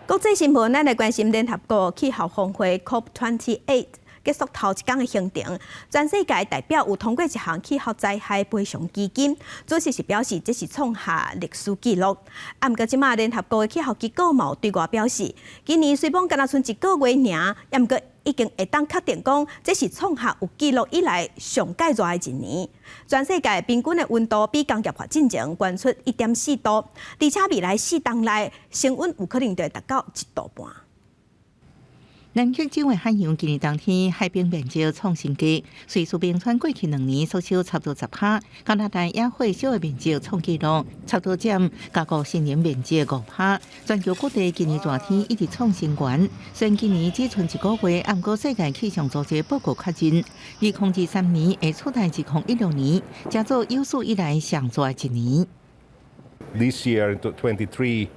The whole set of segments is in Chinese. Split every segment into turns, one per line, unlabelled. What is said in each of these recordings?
国际新闻，咱来关心联合国气候峰会 COP28 结束头一天的行程，全世界代表有通过一项气候灾害赔偿基金，主席是表示这是创下历史纪录。啊，毋过即马联合国的气候机构嘛有对外表示，今年虽讲敢若剩一个月尔，也毋过已经会当确定讲，这是创下有纪录以来上介热的一年。全世界平均的温度比工业化进程悬出1.4度，而且未来4冬内升温有可能就会达到1度半。
南极洲的海洋今年冬天海冰面积创新低，瑞士冰川过去2年缩小差不多10%，加拿大也火烧的面积创纪录，差不多占加国新年面积5%。全球各地今年热天一直创新高，虽然今年只剩1个月，不过世界气象组织报告确认，2023年会取代2016年，叫做有史以来上热的一年。
This year, 23.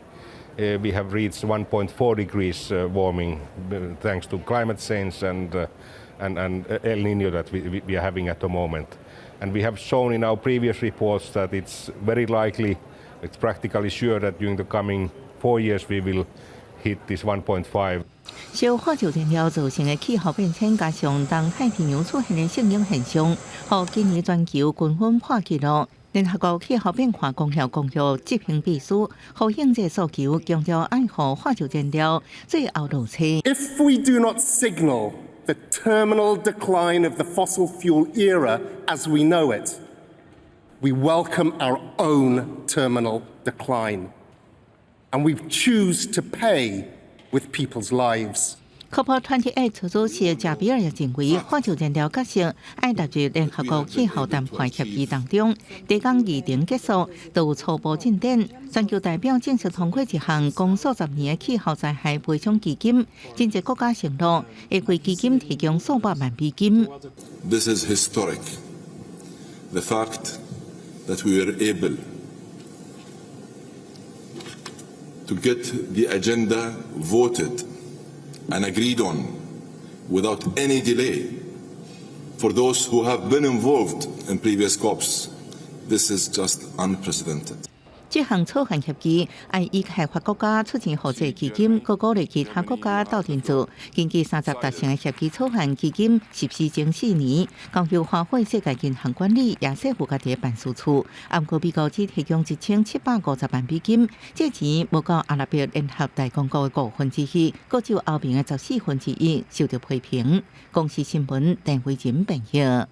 We have reached 1.4 degrees warming thanks to climate change and El Niño that we are having at the moment. And we have shown in our previous reports that it's very likely, it's practically sure that during the coming 4 years we will hit this 1.5.
烧化石燃料造成的气候变迁，加上东太平洋出现的性冷现象，让今年全球均温破纪录。联合国气候变化公约执行秘书呼应这诉求，强调爱护化石燃料最后路车。
If we do not signal the terminal decline of the fossil fuel era as we know it, we welcome our own terminal decline, and we choose to pay with people's lives.
COP28 主席加比尔也认为，化石燃料角色爱纳入联合国气候谈判协议当中。第讲议程结束，就有初步进展。全球代表正式通过一项共数10年的气候灾害赔偿基金，真侪国家承诺会为基金提供数百万美金。
This is historic. The fact that we were able to get the agenda voted and agreed on without any delay. For those who have been involved in previous COPs, this is just unprecedented.
这项草案协议爱以开发国家出钱互这基金，鼓励其他国家斗阵做。根据30达成的协议草案，基金实施前4年，交由花卉世界银行管理，也说服家己的办事处。不过美国只提供1750万美金，这钱无够阿拉伯联合大公国的1/5，各只有后面的14%受到批评。公司新闻邓慧珍报道。